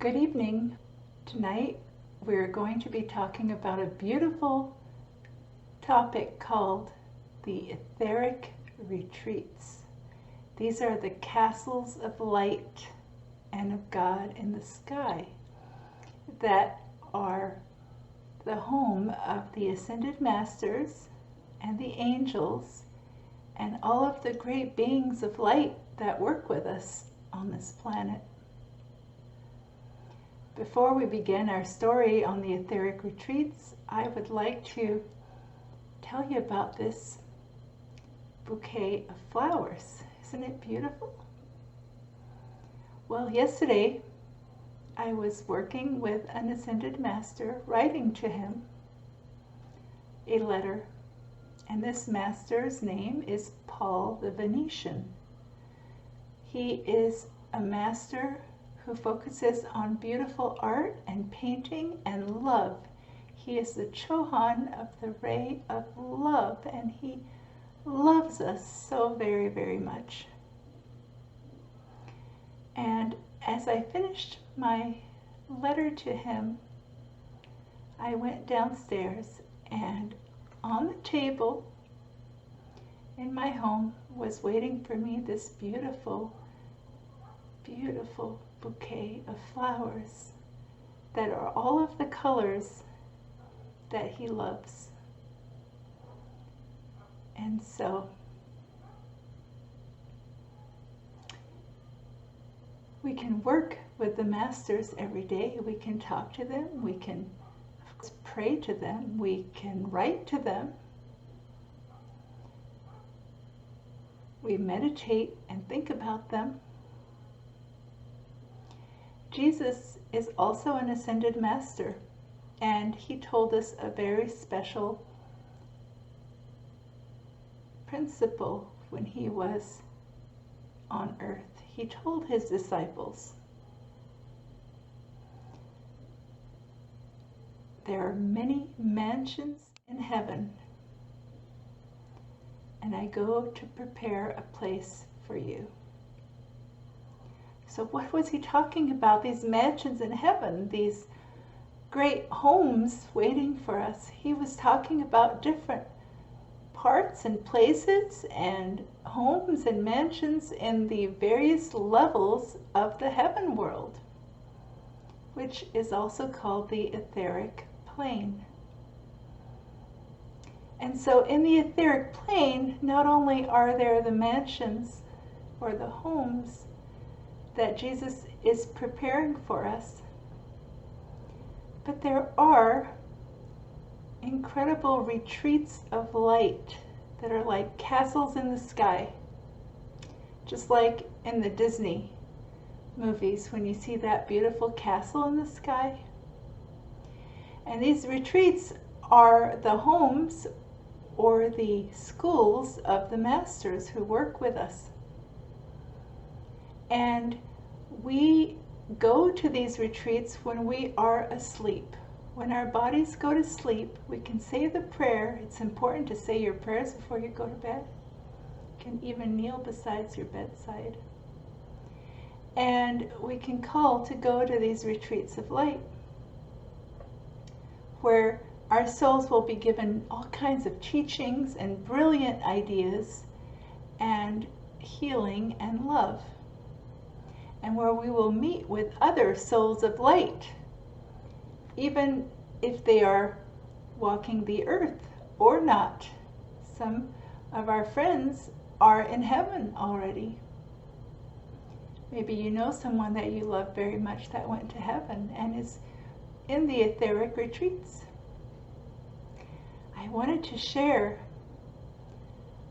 Good evening. Tonight we're going to be talking about a beautiful topic called the Etheric Retreats. These are the castles of light and of God in the sky that are the home of the Ascended Masters and the angels and all of the great beings of light that work with us on this planet. Before we begin our story on the Etheric Retreats, I would like to tell you about this bouquet of flowers. Isn't it beautiful? Well, yesterday I was working with an Ascended Master, writing to him a letter, and this Master's name is Paul the Venetian. He is a master who focuses on beautiful art and painting and love. He is the Chohan of the ray of love, and he loves us so very, very much. And as I finished my letter to him, I went downstairs, and on the table in my home was waiting for me this beautiful, beautiful bouquet of flowers that are all of the colors that he loves. And so we can work with the masters every day. We can talk to them. We can pray to them. We can write to them. We meditate and think about them. Jesus is also an Ascended Master, and he told us a very special principle when he was on earth. He told his disciples, there are many mansions in heaven, and I go to prepare a place for you. So what was he talking about? These mansions in heaven, these great homes waiting for us. He was talking about different parts and places and homes and mansions in the various levels of the heaven world, which is also called the etheric plane. And so in the etheric plane, not only are there the mansions or the homes that Jesus is preparing for us, but there are incredible retreats of light that are like castles in the sky, just like in the Disney movies when you see that beautiful castle in the sky. And these retreats are the homes or the schools of the masters who work with us. And we go to these retreats when we are asleep. When our bodies go to sleep, we can say the prayer. It's important to say your prayers before you go to bed. You can even kneel beside your bedside. And we can call to go to these retreats of light, where our souls will be given all kinds of teachings and brilliant ideas and healing and love, and where we will meet with other souls of light, even if they are walking the earth or not. Some of our friends are in heaven already. Maybe you know someone that you love very much that went to heaven and is in the Etheric Retreats. I wanted to share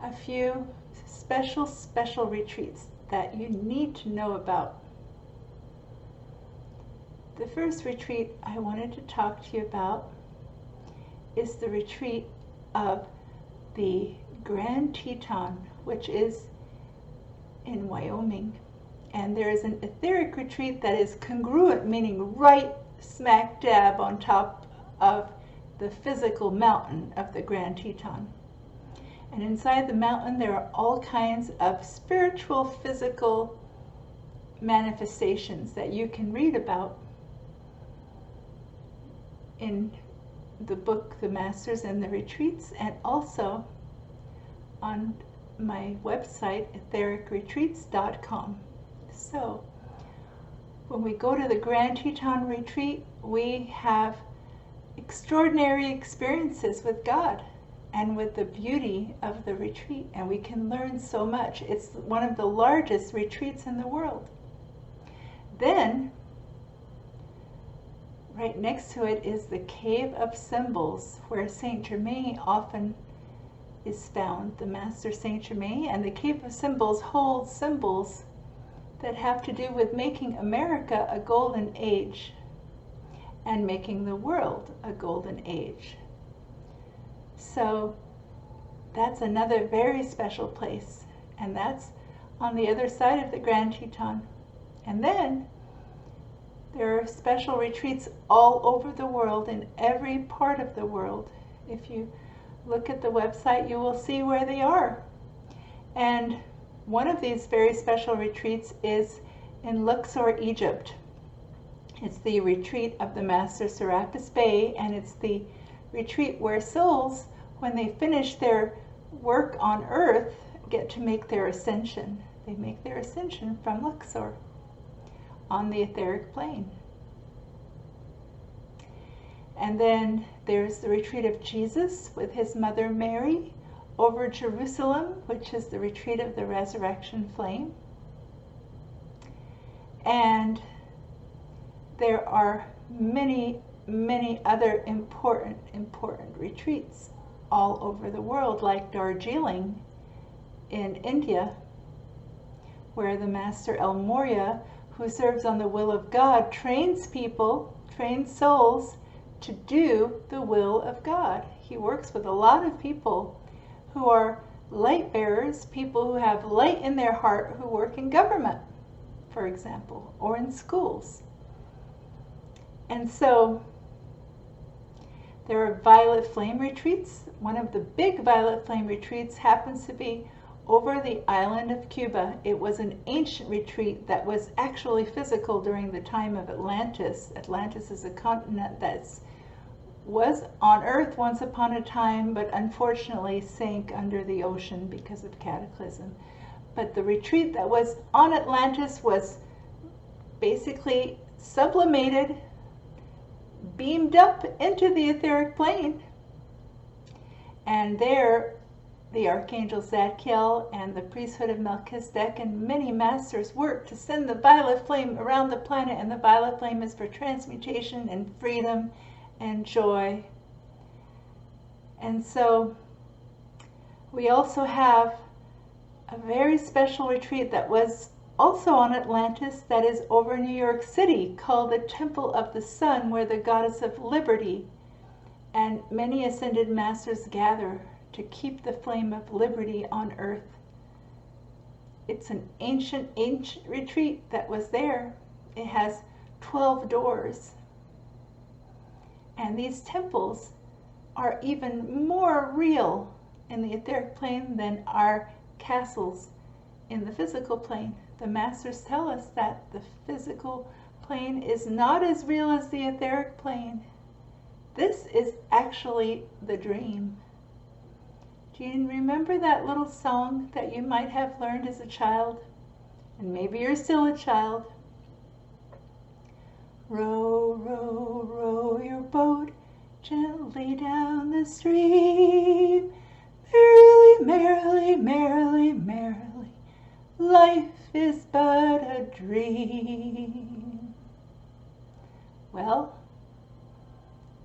a few special retreats that you need to know about. The first retreat I wanted to talk to you about is the retreat of the Grand Teton, which is in Wyoming. And there is an etheric retreat that is congruent, meaning right smack dab on top of the physical mountain of the Grand Teton. And inside the mountain there are all kinds of spiritual, physical manifestations that you can read about in the book, The Masters and the Retreats, and also on my website, ethericretreats.com. So, when we go to the Grand Teton Retreat, we have extraordinary experiences with God and with the beauty of the retreat, and we can learn so much. It's one of the largest retreats in the world. Then, right next to it is the Cave of Symbols, where Saint Germain often is found, the Master Saint Germain, and the Cave of Symbols holds symbols that have to do with making America a golden age and making the world a golden age. So that's another very special place, and that's on the other side of the Grand Teton. And then there are special retreats all over the world, in every part of the world. If you look at the website, you will see where they are. And one of these very special retreats is in Luxor, Egypt. It's the retreat of the Master Serapis Bey, and it's the retreat where souls, when they finish their work on earth, get to make their ascension. They make their ascension from Luxor on the etheric plane. And then there's the retreat of Jesus with his mother Mary over Jerusalem, which is the retreat of the resurrection flame. And there are many, many other important retreats all over the world, like Darjeeling in India, where the Master El Morya, who serves on the will of God, trains people, trains souls to do the will of God. He works with a lot of people who are light bearers, people who have light in their heart, who work in government, for example, or in schools. And so there are violet flame retreats. One of the big violet flame retreats happens to be over the island of Cuba. It was an ancient retreat that was actually physical during the time of Atlantis. Atlantis is a continent that was on Earth once upon a time, but unfortunately sank under the ocean because of cataclysm. But the retreat that was on Atlantis was basically sublimated, beamed up into the etheric plane, and there the Archangel Zadkiel and the priesthood of Melchizedek and many masters work to send the violet flame around the planet, and the violet flame is for transmutation and freedom and joy. And so we also have a very special retreat that was also on Atlantis, that is over New York City, called the Temple of the Sun, where the goddess of liberty and many ascended masters gather to keep the flame of liberty on earth. It's an ancient retreat that was there. It has 12 doors. And these temples are even more real in the etheric plane than our castles in the physical plane. The masters tell us that the physical plane is not as real as the etheric plane. This is actually the dream. Do you remember that little song that you might have learned as a child? And maybe you're still a child. Row, row, row your boat gently down the stream. Merrily, merrily, merrily, merrily, life is but a dream. Well,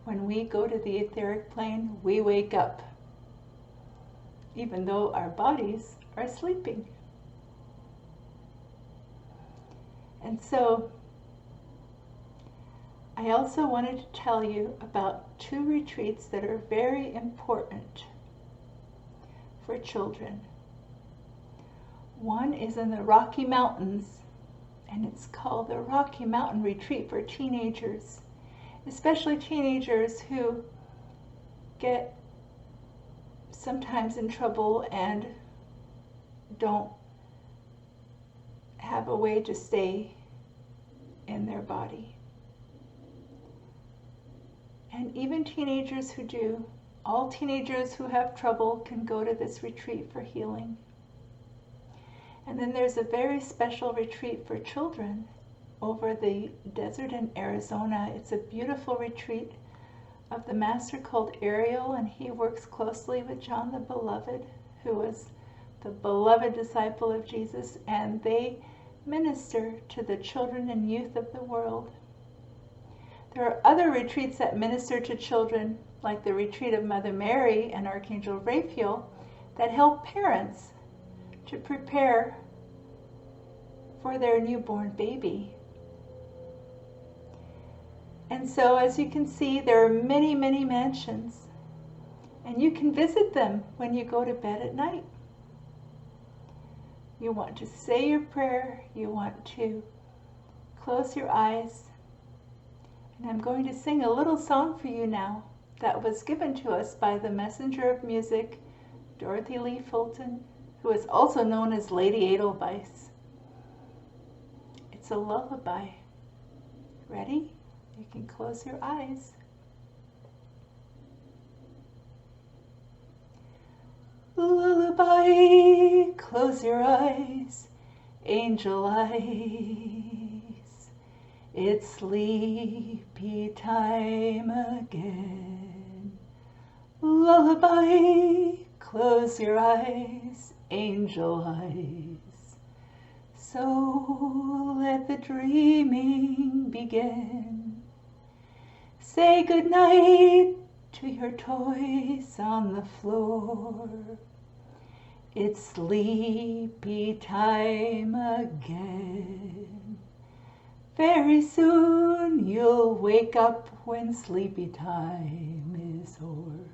when we go to the etheric plane, we wake up, even though our bodies are sleeping. And so, I also wanted to tell you about 2 retreats that are very important for children. One is in the Rocky Mountains, and it's called the Rocky Mountain Retreat for teenagers, especially teenagers who get sometimes in trouble and don't have a way to stay in their body. And even teenagers who do. All teenagers who have trouble can go to this retreat for healing. And then there's a very special retreat for children over the desert in Arizona. It's a beautiful retreat of the master called Ariel, and he works closely with John the Beloved, who was the beloved disciple of Jesus, and they minister to the children and youth of the world. There are other retreats that minister to children, like the retreat of Mother Mary and Archangel Raphael, that help parents to prepare for their newborn baby. And so, as you can see, there are many, many mansions, and you can visit them when you go to bed at night. You want to say your prayer, you want to close your eyes, and I'm going to sing a little song for you now that was given to us by the messenger of music, Dorothy Lee Fulton, who is also known as Lady Edelweiss. It's a lullaby. Ready? You can close your eyes. Lullaby, close your eyes, angel eyes. It's sleepy time again. Lullaby, close your eyes, angel eyes. So let the dreaming begin. Say goodnight to your toys on the floor. It's sleepy time again. Very soon you'll wake up when sleepy time is o'er.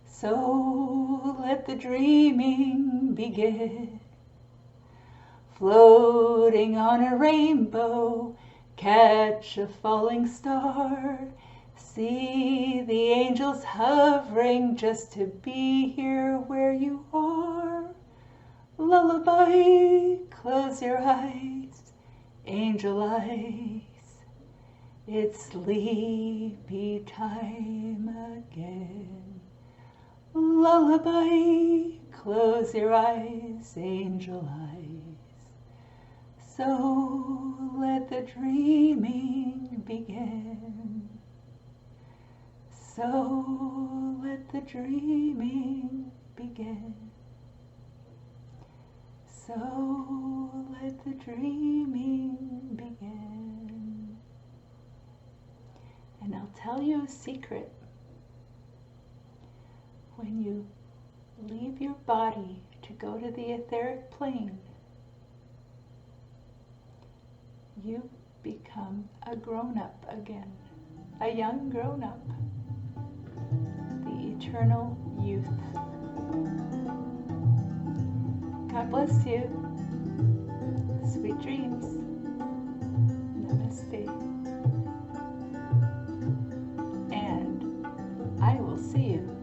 So let the dreaming begin. Floating on a rainbow, catch a falling star. See the angels hovering just to be here where you are. Lullaby, close your eyes, angel eyes. It's sleepy time again. Lullaby, close your eyes, angel eyes. So let the dreaming begin. So let the dreaming begin. So let the dreaming begin. And I'll tell you a secret. When you leave your body to go to the etheric plane, you become a grown-up again, a young grown-up, the eternal youth. God bless you. Sweet dreams. Namaste. And I will see you